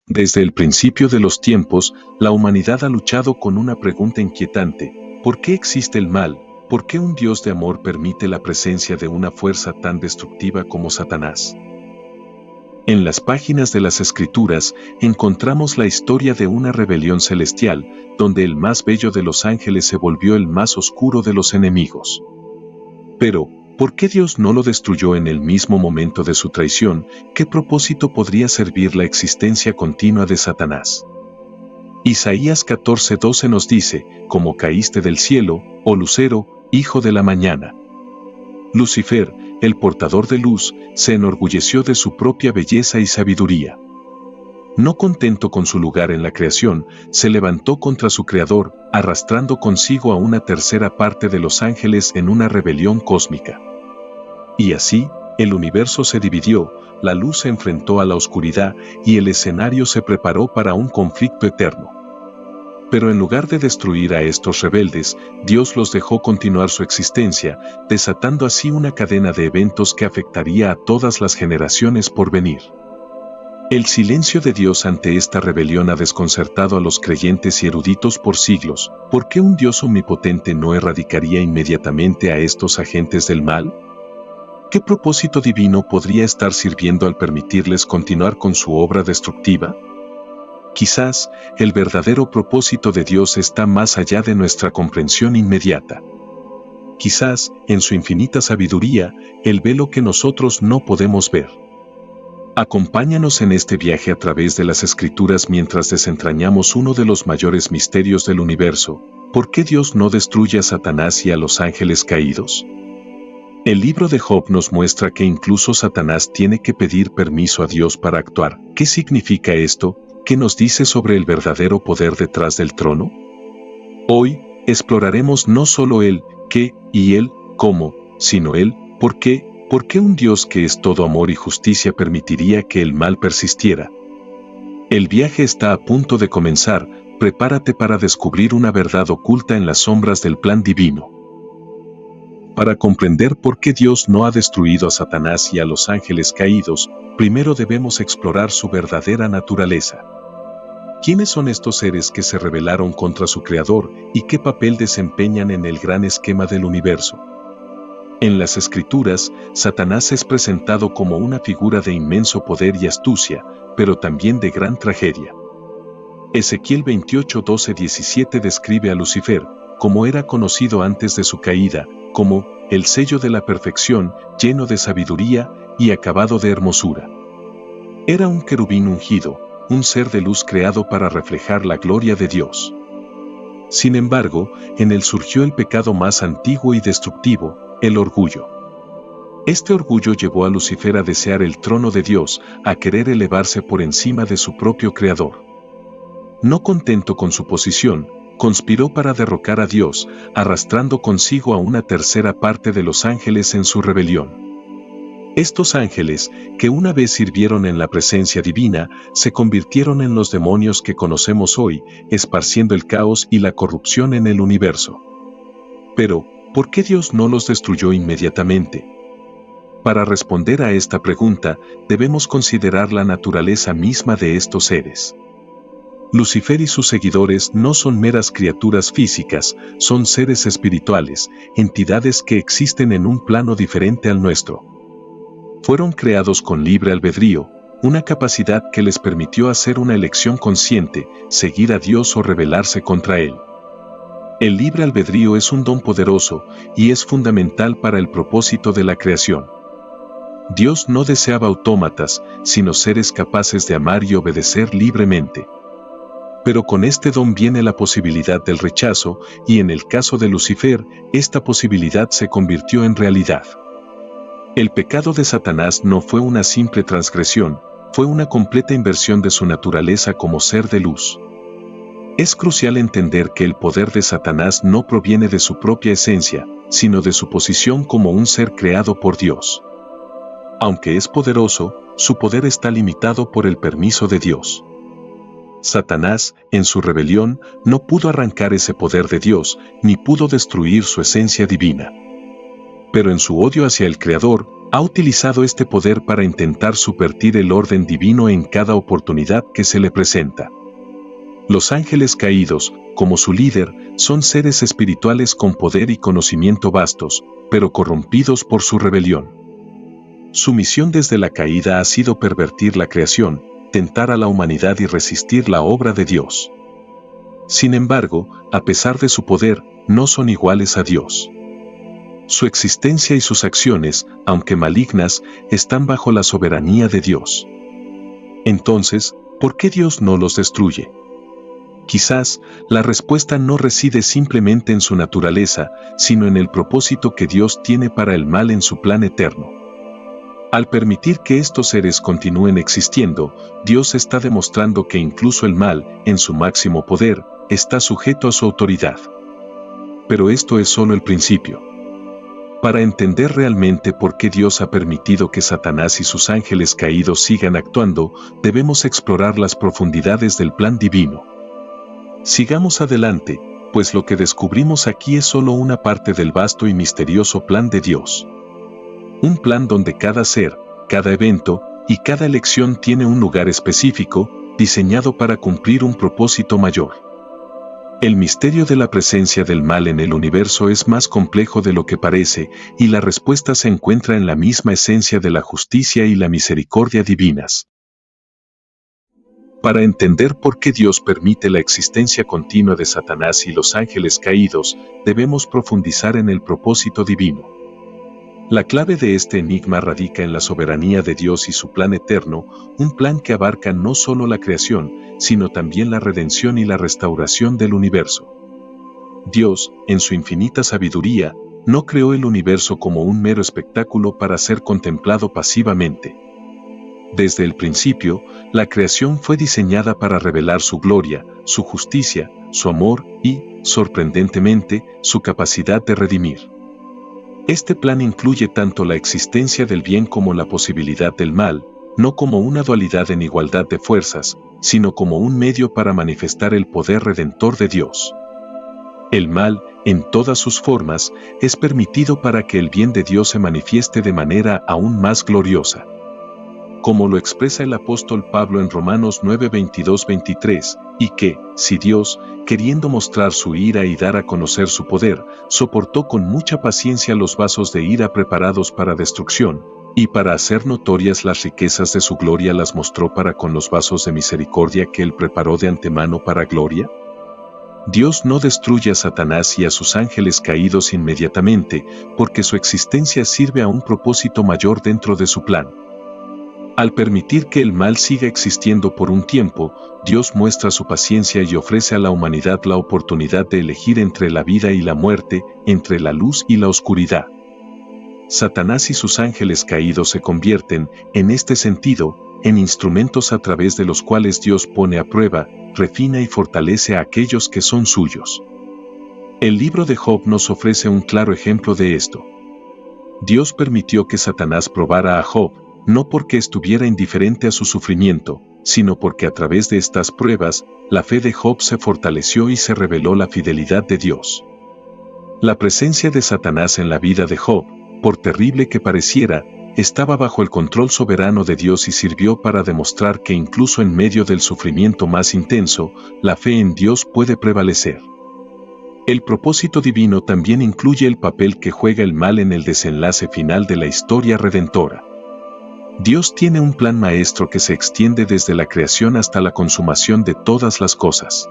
Desde el principio de los tiempos, la humanidad ha luchado con una pregunta inquietante: ¿por qué existe el mal? ¿Por qué un Dios de amor permite la presencia de una fuerza tan destructiva como Satanás? En las páginas de las Escrituras encontramos la historia de una rebelión celestial, donde el más bello de los ángeles se volvió el más oscuro de los enemigos. Pero, ¿por qué Dios no lo destruyó en el mismo momento de su traición? ¿Qué propósito podría servir la existencia continua de Satanás? Isaías 14:12 nos dice: como caíste del cielo, oh lucero, hijo de la mañana. Lucifer, el portador de luz, se enorgulleció de su propia belleza y sabiduría. No contento con su lugar en la creación, se levantó contra su creador, arrastrando consigo a una tercera parte de los ángeles en una rebelión cósmica. Y así, el universo se dividió, la luz se enfrentó a la oscuridad y el escenario se preparó para un conflicto eterno. Pero en lugar de destruir a estos rebeldes, Dios los dejó continuar su existencia, desatando así una cadena de eventos que afectaría a todas las generaciones por venir. El silencio de Dios ante esta rebelión ha desconcertado a los creyentes y eruditos por siglos. ¿Por qué un Dios omnipotente no erradicaría inmediatamente a estos agentes del mal? ¿Qué propósito divino podría estar sirviendo al permitirles continuar con su obra destructiva? Quizás, el verdadero propósito de Dios está más allá de nuestra comprensión inmediata. Quizás, en su infinita sabiduría, Él ve lo que nosotros no podemos ver. Acompáñanos en este viaje a través de las Escrituras mientras desentrañamos uno de los mayores misterios del universo: ¿por qué Dios no destruye a Satanás y a los ángeles caídos? El libro de Job nos muestra que incluso Satanás tiene que pedir permiso a Dios para actuar. ¿Qué significa esto? ¿Qué nos dice sobre el verdadero poder detrás del trono? Hoy, exploraremos no solo el qué y el cómo, sino el por qué. ¿Por qué un Dios que es todo amor y justicia permitiría que el mal persistiera? El viaje está a punto de comenzar. Prepárate para descubrir una verdad oculta en las sombras del plan divino. Para comprender por qué Dios no ha destruido a Satanás y a los ángeles caídos, primero debemos explorar su verdadera naturaleza. ¿Quiénes son estos seres que se rebelaron contra su Creador y qué papel desempeñan en el gran esquema del universo? En las Escrituras, Satanás es presentado como una figura de inmenso poder y astucia, pero también de gran tragedia. Ezequiel 28:12-17 describe a Lucifer, como era conocido antes de su caída, como el sello de la perfección, lleno de sabiduría y acabado de hermosura. Era un querubín ungido, un ser de luz creado para reflejar la gloria de Dios. Sin embargo, en él surgió el pecado más antiguo y destructivo: el orgullo. Este orgullo llevó a Lucifer a desear el trono de Dios, a querer elevarse por encima de su propio Creador. No contento con su posición, conspiró para derrocar a Dios, arrastrando consigo a una tercera parte de los ángeles en su rebelión. Estos ángeles, que una vez sirvieron en la presencia divina, se convirtieron en los demonios que conocemos hoy, esparciendo el caos y la corrupción en el universo. Pero, ¿por qué Dios no los destruyó inmediatamente? Para responder a esta pregunta, debemos considerar la naturaleza misma de estos seres. Lucifer y sus seguidores no son meras criaturas físicas, son seres espirituales, entidades que existen en un plano diferente al nuestro. Fueron creados con libre albedrío, una capacidad que les permitió hacer una elección consciente, seguir a Dios o rebelarse contra Él. El libre albedrío es un don poderoso y es fundamental para el propósito de la creación. Dios no deseaba autómatas, sino seres capaces de amar y obedecer libremente. Pero con este don viene la posibilidad del rechazo, y en el caso de Lucifer, esta posibilidad se convirtió en realidad. El pecado de Satanás no fue una simple transgresión, fue una completa inversión de su naturaleza como ser de luz. Es crucial entender que el poder de Satanás no proviene de su propia esencia, sino de su posición como un ser creado por Dios. Aunque es poderoso, su poder está limitado por el permiso de Dios. Satanás, en su rebelión, no pudo arrancar ese poder de Dios, ni pudo destruir su esencia divina. Pero en su odio hacia el Creador, Ha utilizado este poder para intentar subvertir el orden divino en cada oportunidad que se le presenta. Los ángeles caídos, como su líder, son seres espirituales con poder y conocimiento vastos, pero corrompidos por su rebelión. Su misión desde la caída ha sido pervertir la creación, tentar a la humanidad y resistir la obra de Dios. Sin embargo, a pesar de su poder, no son iguales a Dios. Su existencia y sus acciones, aunque malignas, están bajo la soberanía de Dios. Entonces, ¿por qué Dios no los destruye? Quizás, la respuesta no reside simplemente en su naturaleza, sino en el propósito que Dios tiene para el mal en su plan eterno. Al permitir que estos seres continúen existiendo, Dios está demostrando que incluso el mal, en su máximo poder, está sujeto a su autoridad. Pero esto es solo el principio. Para entender realmente por qué Dios ha permitido que Satanás y sus ángeles caídos sigan actuando, debemos explorar las profundidades del plan divino. Sigamos adelante, pues lo que descubrimos aquí es solo una parte del vasto y misterioso plan de Dios. Un plan donde cada ser, cada evento y cada elección tiene un lugar específico, diseñado para cumplir un propósito mayor. El misterio de la presencia del mal en el universo es más complejo de lo que parece, y la respuesta se encuentra en la misma esencia de la justicia y la misericordia divinas. Para entender por qué Dios permite la existencia continua de Satanás y los ángeles caídos, debemos profundizar en el propósito divino. La clave de este enigma radica en la soberanía de Dios y su plan eterno, un plan que abarca no solo la creación, sino también la redención y la restauración del universo. Dios, en su infinita sabiduría, no creó el universo como un mero espectáculo para ser contemplado pasivamente. Desde el principio, la creación fue diseñada para revelar su gloria, su justicia, su amor y, sorprendentemente, su capacidad de redimir. Este plan incluye tanto la existencia del bien como la posibilidad del mal, no como una dualidad en igualdad de fuerzas, sino como un medio para manifestar el poder redentor de Dios. El mal, en todas sus formas, es permitido para que el bien de Dios se manifieste de manera aún más gloriosa. Como lo expresa el apóstol Pablo en Romanos 9:22-23, y que, si Dios, queriendo mostrar su ira y dar a conocer su poder, soportó con mucha paciencia los vasos de ira preparados para destrucción, y para hacer notorias las riquezas de su gloria las mostró para con los vasos de misericordia que él preparó de antemano para gloria. Dios no destruye a Satanás y a sus ángeles caídos inmediatamente, porque su existencia sirve a un propósito mayor dentro de su plan. Al permitir que el mal siga existiendo por un tiempo, Dios muestra su paciencia y ofrece a la humanidad la oportunidad de elegir entre la vida y la muerte, entre la luz y la oscuridad. Satanás y sus ángeles caídos se convierten, en este sentido, en instrumentos a través de los cuales Dios pone a prueba, refina y fortalece a aquellos que son suyos. El libro de Job nos ofrece un claro ejemplo de esto. Dios permitió que Satanás probara a Job, no porque estuviera indiferente a su sufrimiento, sino porque a través de estas pruebas, la fe de Job se fortaleció y se reveló la fidelidad de Dios. La presencia de Satanás en la vida de Job, por terrible que pareciera, estaba bajo el control soberano de Dios y sirvió para demostrar que incluso en medio del sufrimiento más intenso, la fe en Dios puede prevalecer. El propósito divino también incluye el papel que juega el mal en el desenlace final de la historia redentora. Dios tiene un plan maestro que se extiende desde la creación hasta la consumación de todas las cosas.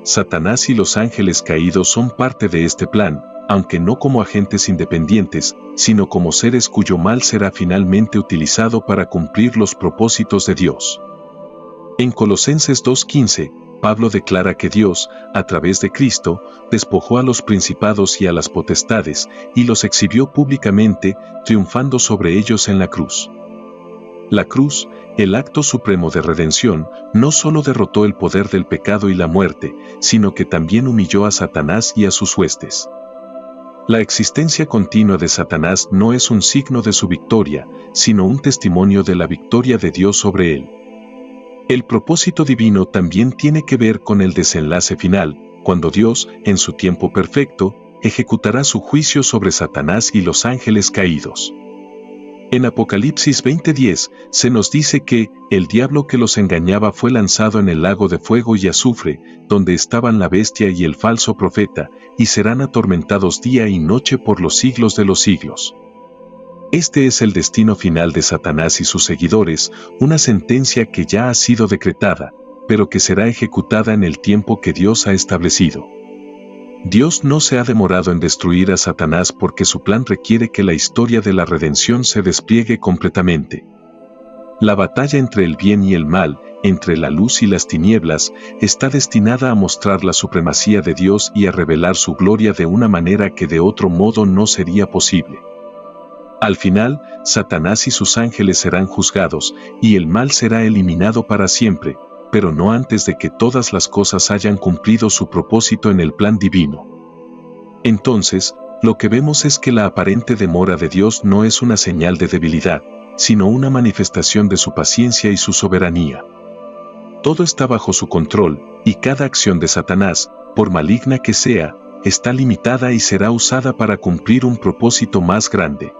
Satanás y los ángeles caídos son parte de este plan, aunque no como agentes independientes, sino como seres cuyo mal será finalmente utilizado para cumplir los propósitos de Dios. En Colosenses 2:15, Pablo declara que Dios, a través de Cristo, despojó a los principados y a las potestades, y los exhibió públicamente, triunfando sobre ellos en la cruz. La cruz, el acto supremo de redención, no solo derrotó el poder del pecado y la muerte, sino que también humilló a Satanás y a sus huestes. La existencia continua de Satanás no es un signo de su victoria, sino un testimonio de la victoria de Dios sobre él. El propósito divino también tiene que ver con el desenlace final, cuando Dios, en su tiempo perfecto, ejecutará su juicio sobre Satanás y los ángeles caídos. En Apocalipsis 20:10 se nos dice que el diablo que los engañaba fue lanzado en el lago de fuego y azufre, donde estaban la bestia y el falso profeta, y serán atormentados día y noche por los siglos de los siglos. Este es el destino final de Satanás y sus seguidores, una sentencia que ya ha sido decretada, pero que será ejecutada en el tiempo que Dios ha establecido. Dios no se ha demorado en destruir a Satanás porque su plan requiere que la historia de la redención se despliegue completamente. La batalla entre el bien y el mal, entre la luz y las tinieblas, está destinada a mostrar la supremacía de Dios y a revelar su gloria de una manera que de otro modo no sería posible. Al final, Satanás y sus ángeles serán juzgados, y el mal será eliminado para siempre, pero no antes de que todas las cosas hayan cumplido su propósito en el plan divino. Entonces, lo que vemos es que la aparente demora de Dios no es una señal de debilidad, sino una manifestación de su paciencia y su soberanía. Todo está bajo su control, y cada acción de Satanás, por maligna que sea, está limitada y será usada para cumplir un propósito más grande.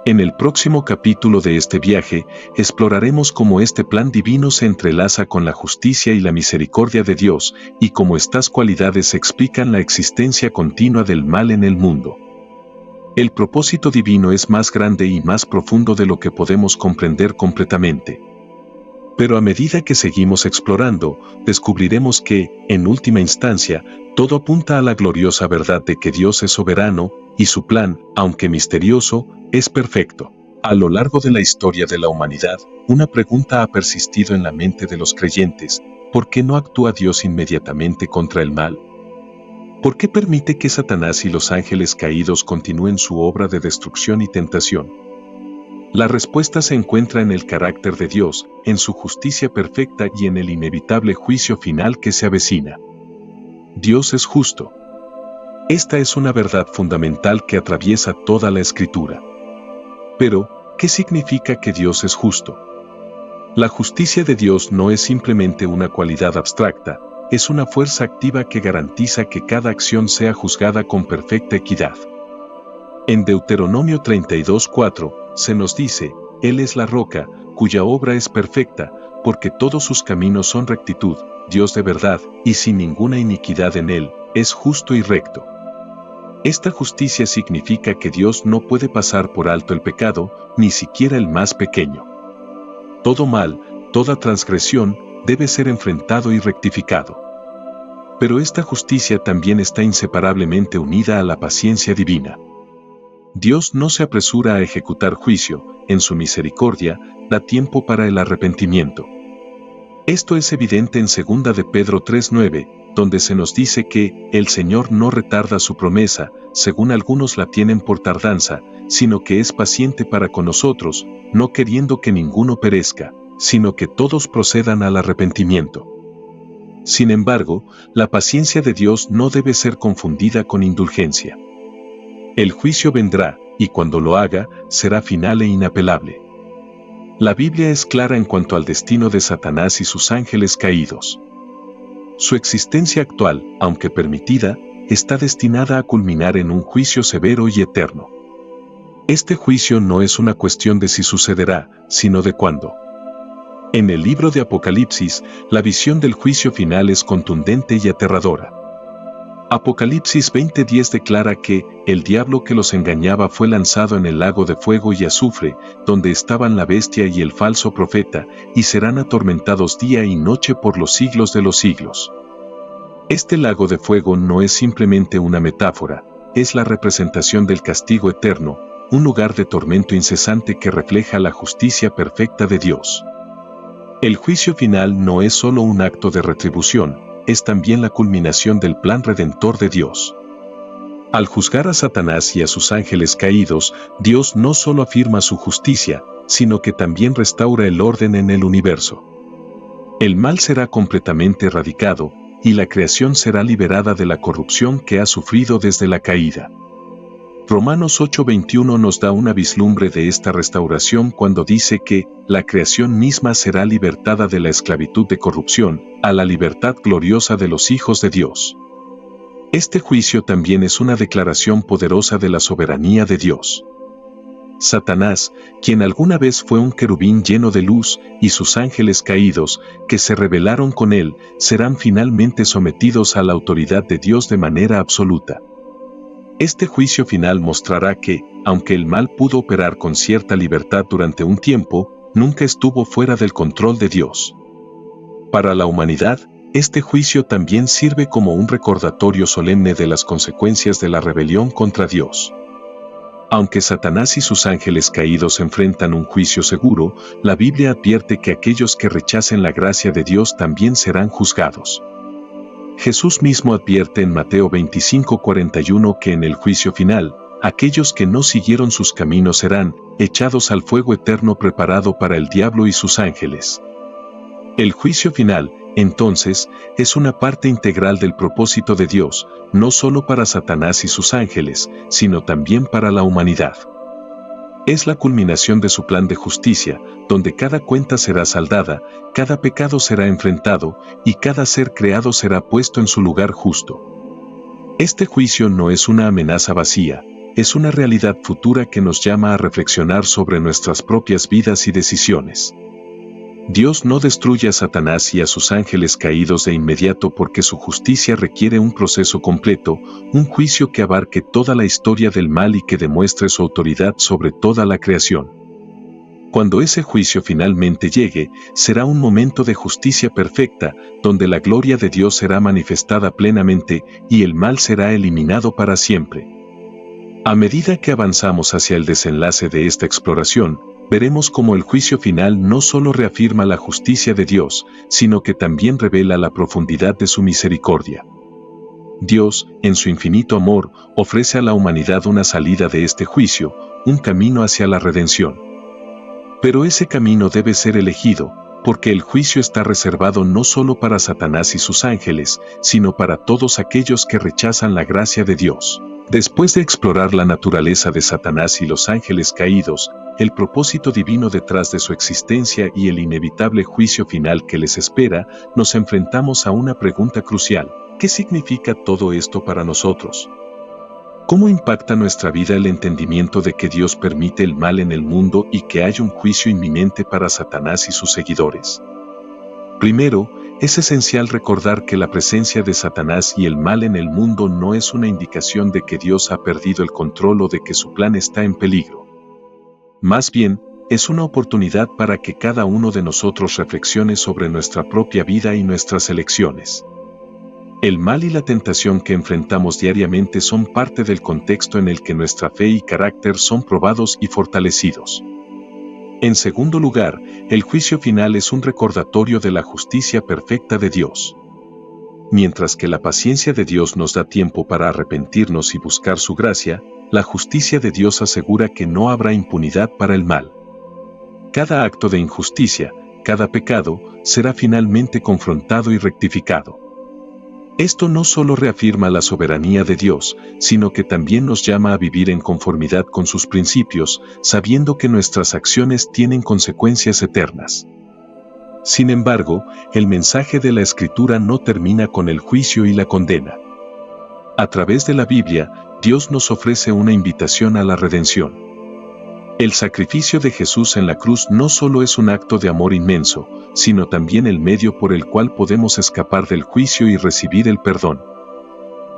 En el próximo capítulo de este viaje, exploraremos cómo este plan divino se entrelaza con la justicia y la misericordia de Dios, y cómo estas cualidades explican la existencia continua del mal en el mundo. El propósito divino es más grande y más profundo de lo que podemos comprender completamente. Pero a medida que seguimos explorando, descubriremos que, en última instancia, todo apunta a la gloriosa verdad de que Dios es soberano, y su plan, aunque misterioso, es perfecto. A lo largo de la historia de la humanidad, una pregunta ha persistido en la mente de los creyentes: ¿por qué no actúa Dios inmediatamente contra el mal? ¿Por qué permite que Satanás y los ángeles caídos continúen su obra de destrucción y tentación? La respuesta se encuentra en el carácter de Dios, en su justicia perfecta y en el inevitable juicio final que se avecina. Dios es justo. Esta es una verdad fundamental que atraviesa toda la Escritura. Pero, ¿qué significa que Dios es justo? La justicia de Dios no es simplemente una cualidad abstracta, es una fuerza activa que garantiza que cada acción sea juzgada con perfecta equidad. En Deuteronomio 32:4, se nos dice: Él es la roca, cuya obra es perfecta, porque todos sus caminos son rectitud, Dios de verdad, y sin ninguna iniquidad en él, es justo y recto. Esta justicia significa que Dios no puede pasar por alto el pecado, ni siquiera el más pequeño. Todo mal, toda transgresión, debe ser enfrentado y rectificado. Pero esta justicia también está inseparablemente unida a la paciencia divina. Dios no se apresura a ejecutar juicio, en su misericordia, da tiempo para el arrepentimiento. Esto es evidente en 2 de Pedro 3:9, donde se nos dice que el Señor no retarda su promesa, según algunos la tienen por tardanza, sino que es paciente para con nosotros, no queriendo que ninguno perezca, sino que todos procedan al arrepentimiento. Sin embargo, la paciencia de Dios no debe ser confundida con indulgencia. El juicio vendrá, y cuando lo haga, será final e inapelable. La Biblia es clara en cuanto al destino de Satanás y sus ángeles caídos. Su existencia actual, aunque permitida, está destinada a culminar en un juicio severo y eterno. Este juicio no es una cuestión de si sucederá, sino de cuándo. En el libro de Apocalipsis, la visión del juicio final es contundente y aterradora. Apocalipsis 20:10 declara que el diablo que los engañaba fue lanzado en el lago de fuego y azufre, donde estaban la bestia y el falso profeta, y serán atormentados día y noche por los siglos de los siglos. Este lago de fuego no es simplemente una metáfora, es la representación del castigo eterno, un lugar de tormento incesante que refleja la justicia perfecta de Dios. El juicio final no es solo un acto de retribución, es también la culminación del plan redentor de Dios. Al juzgar a Satanás y a sus ángeles caídos, Dios no solo afirma su justicia, sino que también restaura el orden en el universo. El mal será completamente erradicado, y la creación será liberada de la corrupción que ha sufrido desde la caída. Romanos 8:21 nos da una vislumbre de esta restauración cuando dice que la creación misma será libertada de la esclavitud de corrupción, a la libertad gloriosa de los hijos de Dios. Este juicio también es una declaración poderosa de la soberanía de Dios. Satanás, quien alguna vez fue un querubín lleno de luz, y sus ángeles caídos, que se rebelaron con él, serán finalmente sometidos a la autoridad de Dios de manera absoluta. Este juicio final mostrará que, aunque el mal pudo operar con cierta libertad durante un tiempo, nunca estuvo fuera del control de Dios. Para la humanidad, este juicio también sirve como un recordatorio solemne de las consecuencias de la rebelión contra Dios. Aunque Satanás y sus ángeles caídos enfrentan un juicio seguro, la Biblia advierte que aquellos que rechacen la gracia de Dios también serán juzgados. Jesús mismo advierte en Mateo 25:41 que en el juicio final, aquellos que no siguieron sus caminos serán echados al fuego eterno preparado para el diablo y sus ángeles. El juicio final, entonces, es una parte integral del propósito de Dios, no solo para Satanás y sus ángeles, sino también para la humanidad. Es la culminación de su plan de justicia, donde cada cuenta será saldada, cada pecado será enfrentado, y cada ser creado será puesto en su lugar justo. Este juicio no es una amenaza vacía, es una realidad futura que nos llama a reflexionar sobre nuestras propias vidas y decisiones. Dios no destruye a Satanás y a sus ángeles caídos de inmediato porque su justicia requiere un proceso completo, un juicio que abarque toda la historia del mal y que demuestre su autoridad sobre toda la creación. Cuando ese juicio finalmente llegue, será un momento de justicia perfecta, donde la gloria de Dios será manifestada plenamente y el mal será eliminado para siempre. A medida que avanzamos hacia el desenlace de esta exploración, veremos cómo el juicio final no solo reafirma la justicia de Dios, sino que también revela la profundidad de su misericordia. Dios, en su infinito amor, ofrece a la humanidad una salida de este juicio, un camino hacia la redención. Pero ese camino debe ser elegido, porque el juicio está reservado no solo para Satanás y sus ángeles, sino para todos aquellos que rechazan la gracia de Dios. Después de explorar la naturaleza de Satanás y los ángeles caídos, el propósito divino detrás de su existencia y el inevitable juicio final que les espera, nos enfrentamos a una pregunta crucial: ¿qué significa todo esto para nosotros? ¿Cómo impacta nuestra vida el entendimiento de que Dios permite el mal en el mundo y que hay un juicio inminente para Satanás y sus seguidores? Primero, es esencial recordar que la presencia de Satanás y el mal en el mundo no es una indicación de que Dios ha perdido el control o de que su plan está en peligro. Más bien, es una oportunidad para que cada uno de nosotros reflexione sobre nuestra propia vida y nuestras elecciones. El mal y la tentación que enfrentamos diariamente son parte del contexto en el que nuestra fe y carácter son probados y fortalecidos. En segundo lugar, el juicio final es un recordatorio de la justicia perfecta de Dios. Mientras que la paciencia de Dios nos da tiempo para arrepentirnos y buscar su gracia, la justicia de Dios asegura que no habrá impunidad para el mal. Cada acto de injusticia, cada pecado, será finalmente confrontado y rectificado. Esto no solo reafirma la soberanía de Dios, sino que también nos llama a vivir en conformidad con sus principios, sabiendo que nuestras acciones tienen consecuencias eternas. Sin embargo, el mensaje de la Escritura no termina con el juicio y la condena. A través de la Biblia, Dios nos ofrece una invitación a la redención. El sacrificio de Jesús en la cruz no solo es un acto de amor inmenso, sino también el medio por el cual podemos escapar del juicio y recibir el perdón.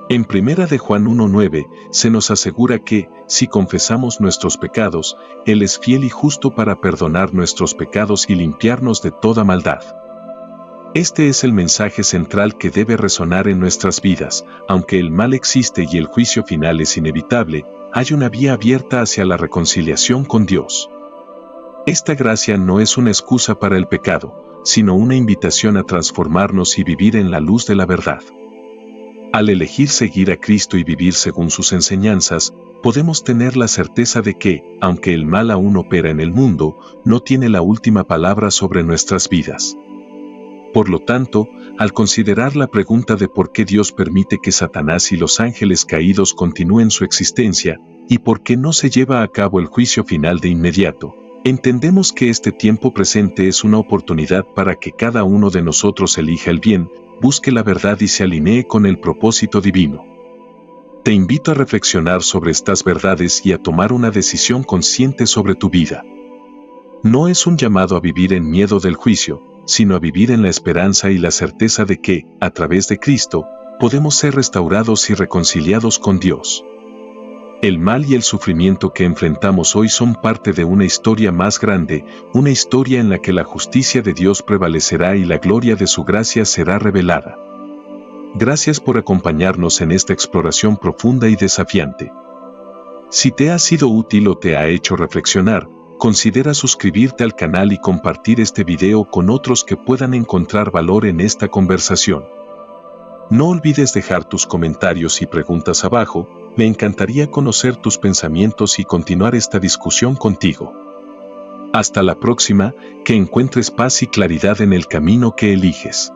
En 1 de Juan 1:9 se nos asegura que, si confesamos nuestros pecados, Él es fiel y justo para perdonar nuestros pecados y limpiarnos de toda maldad. Este es el mensaje central que debe resonar en nuestras vidas. Aunque el mal existe y el juicio final es inevitable, hay una vía abierta hacia la reconciliación con Dios. Esta gracia no es una excusa para el pecado, sino una invitación a transformarnos y vivir en la luz de la verdad. Al elegir seguir a Cristo y vivir según sus enseñanzas, podemos tener la certeza de que, aunque el mal aún opera en el mundo, no tiene la última palabra sobre nuestras vidas. Por lo tanto, al considerar la pregunta de por qué Dios permite que Satanás y los ángeles caídos continúen su existencia, y por qué no se lleva a cabo el juicio final de inmediato, entendemos que este tiempo presente es una oportunidad para que cada uno de nosotros elija el bien, busque la verdad y se alinee con el propósito divino. Te invito a reflexionar sobre estas verdades y a tomar una decisión consciente sobre tu vida. No es un llamado a vivir en miedo del juicio, sino a vivir en la esperanza y la certeza de que, a través de Cristo, podemos ser restaurados y reconciliados con Dios. El mal y el sufrimiento que enfrentamos hoy son parte de una historia más grande, una historia en la que la justicia de Dios prevalecerá y la gloria de su gracia será revelada. Gracias por acompañarnos en esta exploración profunda y desafiante. Si te ha sido útil o te ha hecho reflexionar, considera suscribirte al canal y compartir este video con otros que puedan encontrar valor en esta conversación. No olvides dejar tus comentarios y preguntas abajo, me encantaría conocer tus pensamientos y continuar esta discusión contigo. Hasta la próxima, que encuentres paz y claridad en el camino que eliges.